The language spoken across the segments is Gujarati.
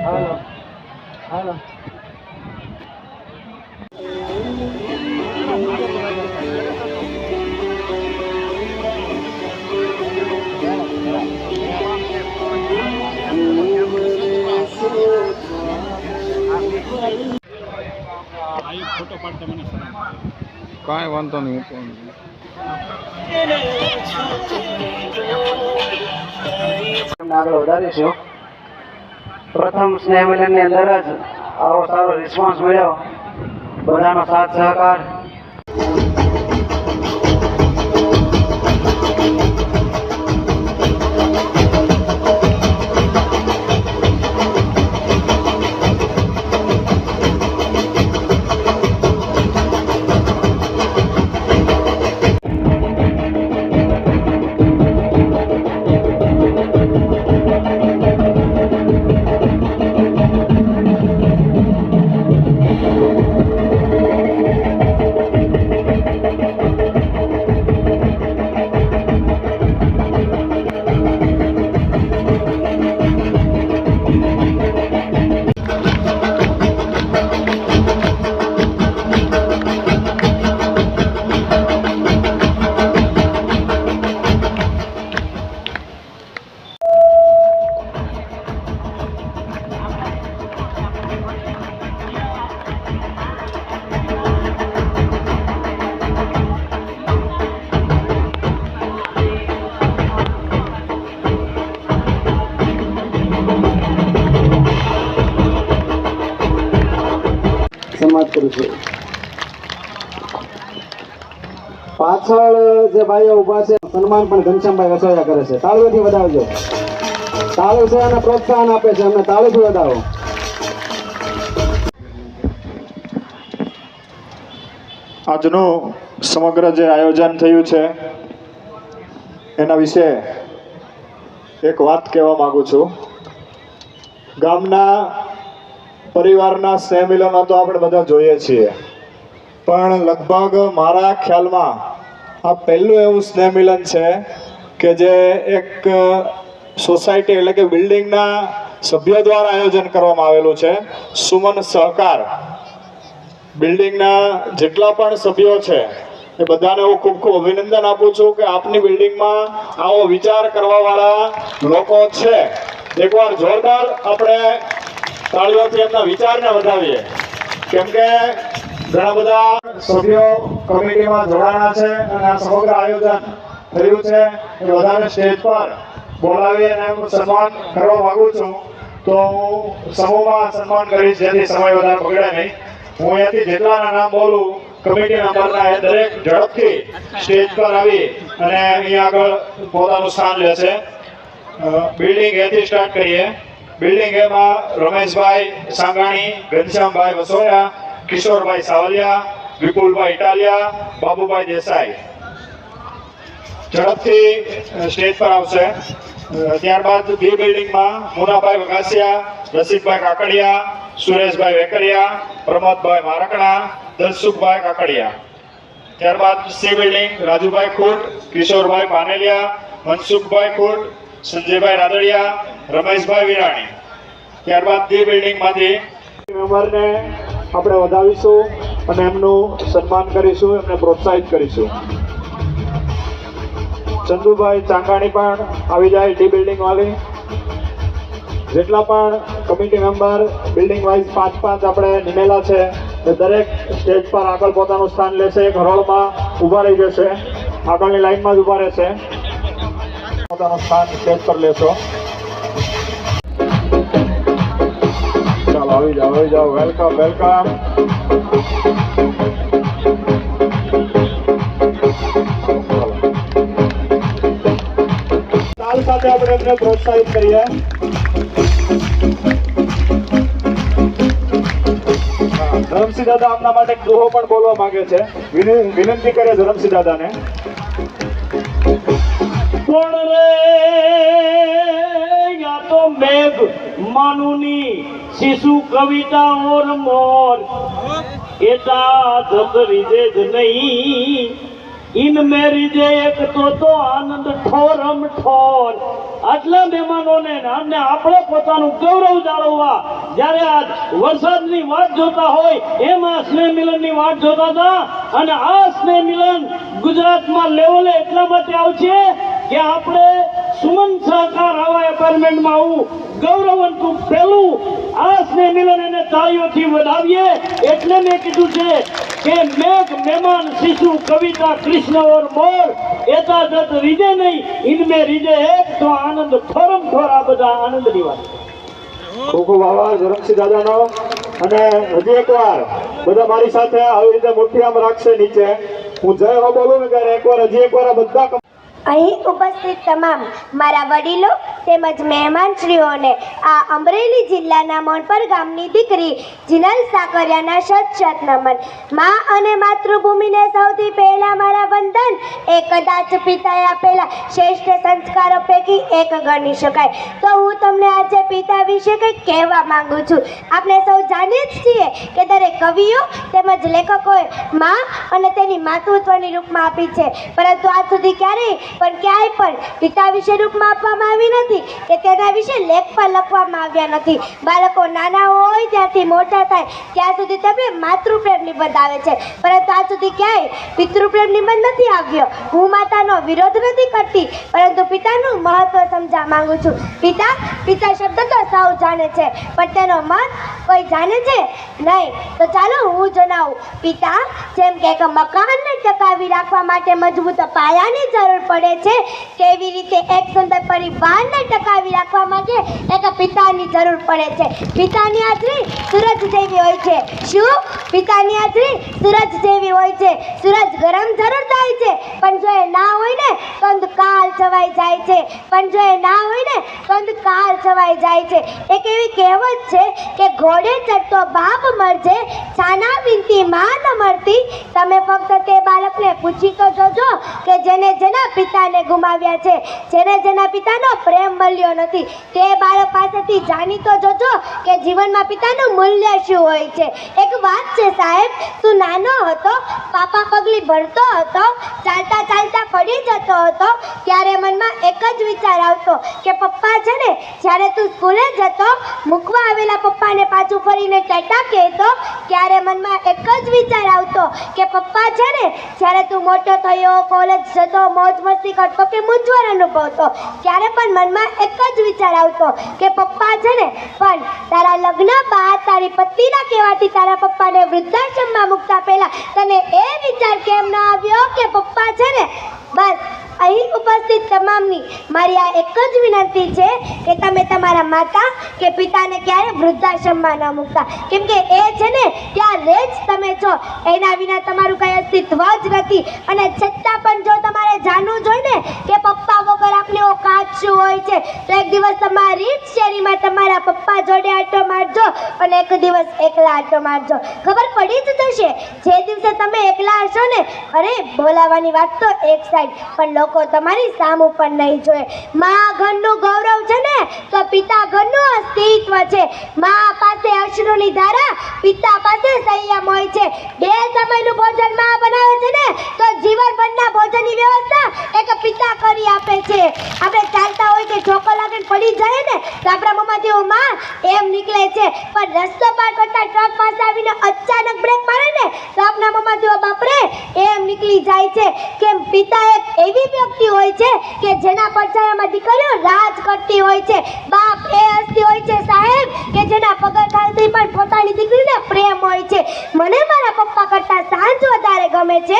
હાલો હાલો ફોટો પાડતા મને કાંઈ વાંધો નહીં હું આગળ વધારીશું. પ્રથમ સ્નેહ મિલનની અંદર જ આવો સારો રિસ્પોન્સ મળ્યો, બધાનો સાથ સહકાર. સમાજ કરું છું. પાછળ જે ભાઈઓ ઉભા છે સન્માન પણ ઘનશ્યામભાઈ વસોયા કરે છે. તાળીઓથી વધાવજો. તાળી છે અને પ્રોત્સાહન આપે છે, અમને તાળીથી વધાવો. આજનું સમગ્ર જે આયોજન થયું છે એના વિશે એક વાત કહેવા માંગુ છું. ગામના પરિવારના સ્નેહ મિલનો તો આપણે બધા જોઈએ છીએ, પણ લગભગ મારા ખ્યાલમાં આ પહેલું એવું સ્નેહ મિલન છે કે જે એક સોસાયટી એટલે કે બિલ્ડિંગના સભ્યો દ્વારા આયોજન કરવામાં આવેલું છે. સુમન સહકાર બિલ્ડિંગના જેટલા પણ સભ્યો છે એ બધાને હું ખૂબ ખૂબ અભિનંદન આપું છું કે આપની બિલ્ડિંગમાં આવો વિચાર કરવાવાળા લોકો છે. એકવાર જોરદાર આપણે તાળીઓથી એમના વિચારને વધાવીએ, કેમ કે ઘણા બધા સભ્યો કમિટીમાં જોડાણા છે અને આ સમગ્ર આયોજન થયું છે એ બધાને સ્ટેજ પર બોલાવી અને એમનું સન્માન કરવા માંગુ છું. તો હું સમૂહમાં સન્માન કરીશ જેથી સમય વધારે બગડે નહીં. હું અહીંયાથી જેટલાના નામ બોલું કમિટી મેમ્બરના એ દરેક ઝડપથી સ્ટેજ પર આવી અને અહીંયા આગળ પોતાનું સ્થાન લેશે. બિલ્ડિંગ એથી સ્ટાર્ટ કરીએ. બિલ્ડિંગ એમાં રમેશભાઈ સાંગાણી, ઘનશ્યામભાઈ વસોયા, કિશોરભાઈ સાવલિયા, વિપુલભાઈ ઇટાલિયા, બાબુભાઈ દેસાઈ ઝડપથી સ્ટેજ પર આવશે. ત્યારબાદ બી બિલ્ડિંગમાં મુનાભાઈ વઘાસિયા, રસિકભાઈ કાકડિયા, સુરેશભાઈ વેકરિયા, પ્રમોદભાઈ મારકણા, દલસુખભાઈ કાકડિયા. ત્યારબાદ સી બિલ્ડિંગ રાજુભાઈ ખૂટ, કિશોરભાઈ પાનેલિયા, મનસુખભાઈ ખૂટ, સંજયભાઈ રાદડિયા, રમેશભાઈ વિરાણી. ત્યારબાદ ડી બિલ્ડિંગમાંથી મેમ્બરને આપણે વધાવીશું અને એમનું સન્માન કરીશું, એમને પ્રોત્સાહિત કરીશું. ચંદુભાઈ ચાંગાણી પણ આવી જાય ડી બિલ્ડિંગ વાળી. જેટલા પણ કમિટી મેમ્બર બિલ્ડિંગ વાઇઝ 5-5 આપણે નિમેલા છે એ દરેક સ્ટેજ પર આગળ પોતાનું સ્થાન લેશે. એક હરોળમાં ઊભા રહી જશે, આગળની લાઈનમાં જ ઊભા રહેશે. પોતાનું સ્થાન સ્ટેજ પર લેશો. ચાલો આવી જાઓ. Welcome welcome. તાલ સાથે આપણે એમને પ્રોત્સાહિત કરીએ. ધરમસિંહ દાદા આમના માટે એક દોહો પણ બોલવા માંગે છે. વિનંતી કરે ધરમસિંહ દાદાને. કોણ રે યા તો મેઘ માનુની શિશુ કવિતા ઓર મોર એતા ધતરી જે જ નહીં ઇન મેરી જે એક તો આનંદ ઠોરમ ઠોર આટલા મહેમાનોને અને આપણે પોતાનું ગૌરવ જાળવવા જ્યારે આ વરસાદની વાત જોતા હોય એમાં સ્નેહ મિલનની વાત જોતા હતા. અને આ સ્નેહ મિલન ગુજરાતમાં લેવલે એટલા માટે આવશે કે આપણે સુમન સહકાર આવા એપાર્ટમેન્ટમાં આવું ગૌરવંતું પહેલું આ સ્નેહ મિલન એને તાળીઓથી વધાવીએ. એટલે મેં કીધું છે કે મેઘ મહેમાન શિશુ કવિતા કૃષ્ણ ઓર મોર એતા જત રીજે નહીં ઇનમે રીજે એક તો આનંદ ઠોરમ ઠોર. આ બધા આનંદની વાત. ખૂબ ખૂબ આભાર ધરમસિંહ દાદાનો. અને હજી એકવાર બધા મારી સાથે આવી રીતે મુઠ્ઠી આમ રાખશે નીચે. હું જય હો બોલું ને ત્યારે હજી એકવાર આ બધા અહીં ઉપસ્થિત તમામ મારા વડીલો તેમજ મહેમાનશ્રીઓને આ અમરેલી જિલ્લાના મોણપર ગામની દીકરી જીનલ સાકરિયાના શત નમન. મા અને માતૃભૂમિને સૌથી પહેલા મારા વંદન એ કદાચ પિતાએ આપેલા શ્રેષ્ઠ સંસ્કારો પૈકી એક ગણી શકાય. તો હું તમને આજે પિતા વિશે કંઈક કહેવા માંગુ છું. આપણે સૌ જાણીએ જ છીએ કે દરેક કવિઓ તેમજ લેખકોએ મા અને તેની માતૃત્વની રૂપમાં આપી છે, પરંતુ આજ સુધી ક્યારેય પણ પિતા વિશે રૂપમાં આપવામાં આવી નથી કે તેના વિશે લેખ પણ લખવામાં આવ્યા નથી. બાળકો નાના હોય ત્યાંથી મોટા થાય ત્યાં સુધી તેમને માતૃપ્રેમ નિબંધ આવે છે, પરંતુ આજ સુધી ક્યાંય પિતૃપ્રેમ નિબંધ નથી આવ્યો. હું માતાનો વિરોધ નથી કરતી, પરંતુ પિતાનું મહત્વ સમજવા માંગુ છું. પિતા શબ્દ તો સૌ જાણે છે, પણ તેનો મત કોઈ જાણે છે નહીં. તો ચાલો હું જણાવું. પિતા જેમ કે એક મકાનને ટકાવી રાખવા માટે મજબૂત પાયાની જરૂર પડે છે, કેવી રીતે એક સુંદર પરિવારને ટકાવી રાખવા માટે એક પિતાની જરૂર પડે છે. પિતાની હાજરી સૂરજ જેવી હોય છે. શું? પિતાની હાજરી સૂરજ જેવી હોય છે. સૂરજ ગરમ જરૂર થાય છે, પણ જો એ ના હોય ને તો અંધકાર છવાઈ જાય છે. એક એવી કહેવત છે કે ઘોડે ચડતો બાપ મરજે, છાના વિનતી માં ન મળતી. તમે ફક્ત તે બાળકને પૂછી તો જોજો કે જેને જેના પિતાને ગુમાવ્યા છે, જેના પિતાનો પ્રેમ મળ્યો નથી. તે બાળક પાસેથી જાણી તો જોજો કે જીવનમાં પિતાનું મૂલ્ય શું હોય છે. એક વાત છે સાહેબ, તું નાનો હતો, પાપા પગલી ભરતો હતો, ચાલતા ચાલતા પડી જતો હતો, ત્યારે મનમાં એક જ વિચાર આવતો કે પપ્પા છે ને, જ્યારે તું સ્કૂલે જતો, મૂકવા આવેલા પપ્પાને પાછું ફરીને ટાટા કહેતો, ત્યારે મનમાં એક જ વિચાર આવતો કે પપ્પા છે ને, જ્યારે તું મોટો થયો, કોલેજ જતો, મોજ મસ્તી કરતો કે મૂંઝવણ અનુભવતો, ત્યારે પણ મનમાં એક જ વિચાર આવતો કે પપ્પા છે ને, પણ તારા લગ્ન બાદ તારી પત્નીના કહેવાથી તારા પપ્પાને વૃદ્ધાશ્રમમાં મૂકતા પહેલા તને એ વિચાર કેમ ન આવ્યો કે પપ્પા છે ને. બસ અહીં ઉપસ્થિત તમામની મારી આ એક જ વિનંતી છે કે તમે તમારા માતા કે પિતાને ક્યારે વૃદ્ધાશ્રમમાં ન મૂકતા, કેમ કે એ છે ને ત્યારે જ તમે છો, એના વિના તમારું કંઈ અસ્તિત્વ જ નથી. અને છતાં પણ જો તમારે જાણવું જોઈએ ને કે પપ્પા વગર આપની ઓકાત શું હોય છે, તો એક દિવસ તમારી જ શેરીમાં તમારા પપ્પા જોડે આટો મારજો અને એક દિવસ એકલા આટો મારજો. ખબર પડી જ જશે. જે દિવસે તમે એકલા હશો ને, અરે બોલાવાની વાત તો એક સાઈડ, પણ લોકો તમારી સામું પણ નહીં જોઈએ. મા ઘરનું ગૌરવ છે ને, તો પિતા ઘરનું અસ્તિત્વ છે. મા પાસે અશ્રુની ધારા, પિતા પાસે સંયમ હોય છે. બે સમયનું ભોજન મા બનાવે છે ને, તો જીવનભરના ભોજનની વ્યવસ્થા એક પિતા કરી આપે છે. આપણે ચાલતા હોય કે ઠોકો લાગે પડી જાય ને, તો આપણા મોંમાંથી માં એમ નીકળે છે, પણ રસ્તો પાર કરતા ટ્રક પાસે આવીને અચાનક બ્રેક મારે ને, તો આપણા મોંમાંથી બાપરે એમ નીકળી જાય છે. કેમ? પિતા એક એવી વ્યક્તિ હોય છે કે જેના પડછાયામાં દીકરીઓ રાજ કરતી હોય છે. બાપ એ હસ્તી હોય છે સાહેબ કે જેના પગરખાંથી પણ પોતાની દીકરીને પ્રેમ હોય છે. મને મારા પપ્પા કરતા સાંજ વધારે ગમે છે.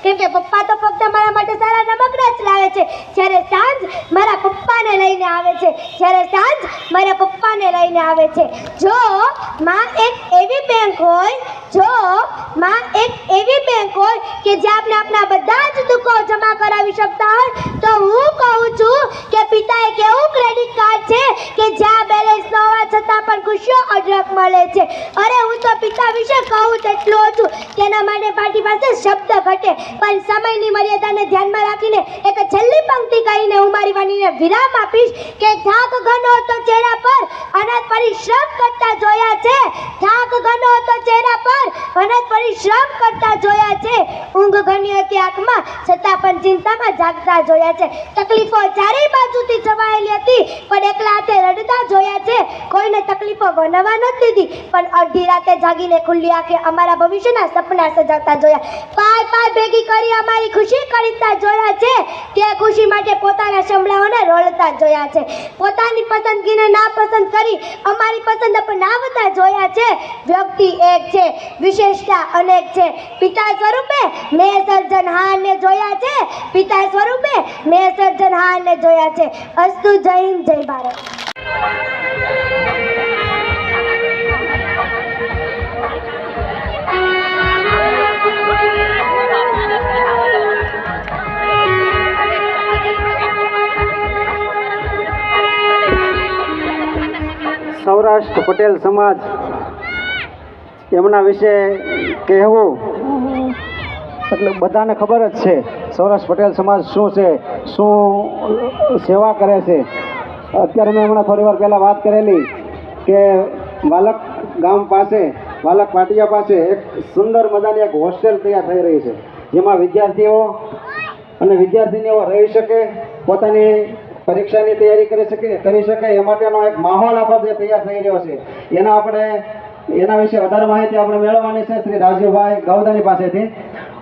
કેમ કે પપ્પા તો ફક્ત મારા માટે સારા રમકડા જ લાવે છે, જ્યારે સાંજ મારા પપ્પાને લઈને આવે છે. જો માં એક એવી બેંક હોય કે જ્યાં આપણે આપણા બધા જ દુઃખો જમા કરાવી શકતા હોય, તો હું કહું છું કે પિતા એક એવું ક્રેડિટ કાર્ડ છે કે જ્યાં બેલેન્સ ન હોવા છતાં પણ ખુશીઓ અઢળક મળે છે. અરે હું તો પિતા વિશે કહું તેટલું ઓછું, તેના માટે પાર્ટી પાસે શબ્દ ઘટે. પણ સમયની મર્યાદાને ધ્યાનમાં રાખીને એક છેલ્લી પંક્તિ કહીને હું મારી વાણીને વિરામ આપીશ કે થાક ઘણો હતો ચહેરા પર અનંત પરિશ્રમ કરતા જોયા છે. થાક ઘણો હતો ચહેરા પર અનંત પરિશ્રમ કરતા જોયા છે. ઊંઘ ઘણી હતી આંખમાં છતાં પણ ચિંતામાં જાગતા જોયા છે. તકલીફો ચારેય બાજુથી છવાયેલી હતી પણ એકલા હાથે રડતા જોયા છે. કોઈને તકલીફો બનાવવા નથી દીધી પણ અડધી રાતે જાગીને ખુલ્લી આંખે અમારા ભવિષ્યના સપના સજાવતા જોયા. પાય પાય ભેગી કરી અમારી ખુશી ખરીદતા જોયા છે. તે ખુશી માટે પોતાના શમલાઓને રોળતા જોયા છે. પોતાની પસંદગીને ના પસંદ કરી અમારી પસંદ અપનાવતા જોયા છે. વ્યક્તિ એક છે, વિશેષતા અનેક છે. પિતા સ્વરૂપે મેં સર્જનહારને જોયા છે. પિતા સ્વરૂપે મેં સર્જનહારને જોયા છે. અસ્તુ. જય હિન્દ, જય ભારત. સૌરાષ્ટ્ર પટેલ સમાજ એમના વિશે કહેવું એટલે બધાને ખબર જ છે સૌરાષ્ટ્ર પટેલ સમાજ શું છે, શું સેવા કરે છે. અત્યારે મેં હમણાં થોડી વાર પહેલાં વાત કરેલી કે વાલક ગામ પાસે, વાલક પાટિયા પાસે એક સુંદર મજાની એક હોસ્ટેલ તૈયાર થઈ રહી છે, જેમાં વિદ્યાર્થીઓ અને વિદ્યાર્થીનીઓ રહી શકે, પોતાની પરીક્ષાની તૈયારી કરી શકે એ માટેનો એક માહોલ આપણે તૈયાર થઈ રહ્યો છે. એના વિશે વધારે માહિતી આપણે મેળવવાની છે શ્રી રાજુભાઈ ગવદાની પાસેથી.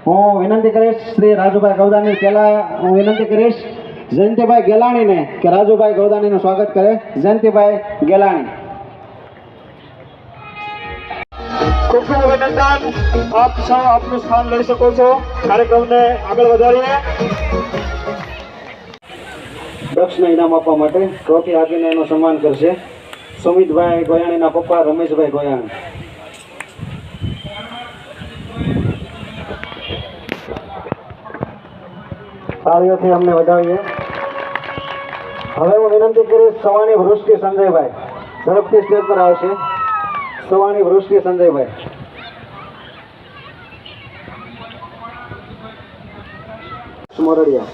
હું વિનંતી કરીશ શ્રી રાજુભાઈ ગવદાની. પહેલાં હું વિનંતી કરીશ જયંતિભાઈ ગેલાણીને કે રાજુભાઈ ગવદાણીનું સ્વાગત કરે. જયંતિભાઈ ગેલાણી. ખૂબ ખૂબ અભિનંદન. આપ સૌ આપનું સ્થાન લઈ શકો છો. કાર્યક્રમને આગળ વધારીએ. દક્ષને ઇનામ આપવા માટે ટ્રોફી આપીને એનું સન્માન કરશે સુમિતભાઈ ગોયાણીના પપ્પા રમેશભાઈ ગોયાણી. તાળીઓથી અમને વધાવીએ. હવે હું વિનંતી કરીશ સવાણી વૃષ્ટિ સંજયભાઈ ઝડપથી સ્ટેજ પર આવશે. સવાણી વૃષ્ટિ સંજયભાઈ. મોરડિયા.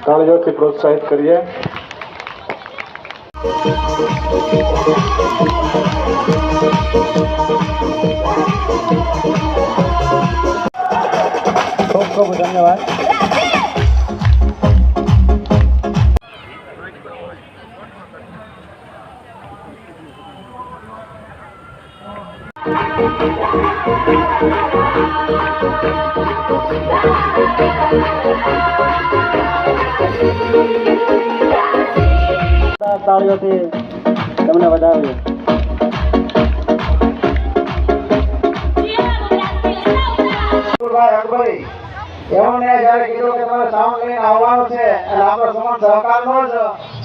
તાળીઓથી પ્રોત્સાહિત કરીએ. ખૂબ ખૂબ ધન્યવાદ. તાળીઓથી તમને વધાવીએ. એમણે જ્યારે કીધું કે તમે સાઉન્ડ લઈને આવવાનું છે અને આપણો સમાન સહકારનો જ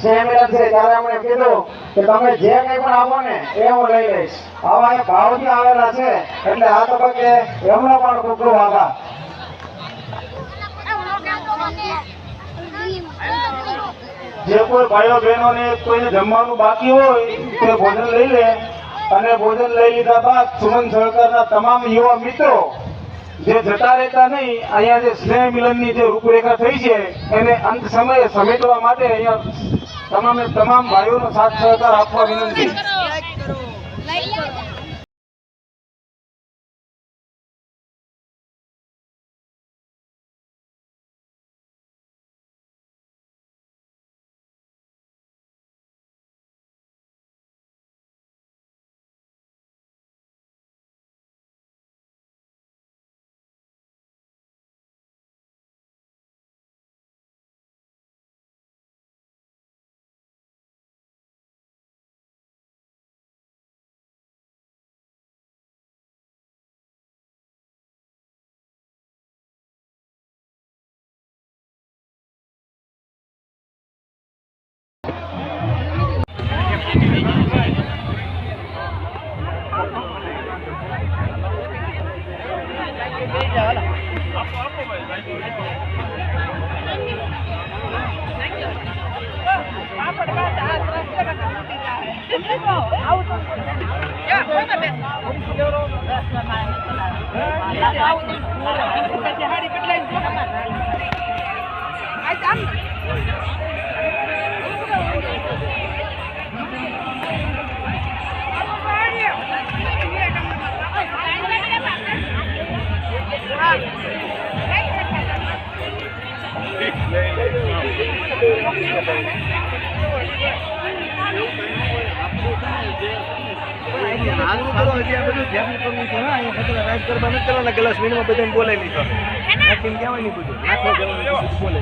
સ્નેહ મિલન છે, ત્યારે એમણે કીધું કે તમે જે કંઈ પણ આપો ને એ હું લઈ લઈશ. આવા એ ભાવથી આવેલા છે એટલે આ તબક્કે એમનો પણ ખૂબ ખૂબ આભાર. જે કોઈ ભાઈઓ બહેનોને કોઈને જમવાનું બાકી હોય તે ભોજન લઈ લે અને ભોજન લઈ લીધા બાદ સુમન સહકારના તમામ યુવા મિત્રો જે જતા રહેતા નહીં, અહીંયા જે સ્નેહ મિલનની જે રૂપરેખા થઈ છે એને અંત સમયે સમેટવા માટે અહીંયા તમામ ભાઈઓનો સાથ સહકાર આપવા વિનંતી. ગ્લાસ મીનમાં બધાને બોલાવી લીધો નાખીને કહેવાય નહીં બધું નાખવા જવાનું બોલે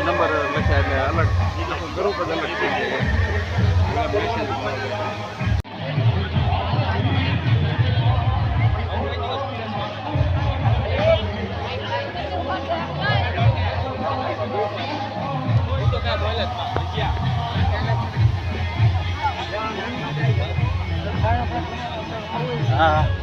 નંબર લખ્યા એટલે અલગ ગ્રુપ જ અલગ થઈ જાય. હે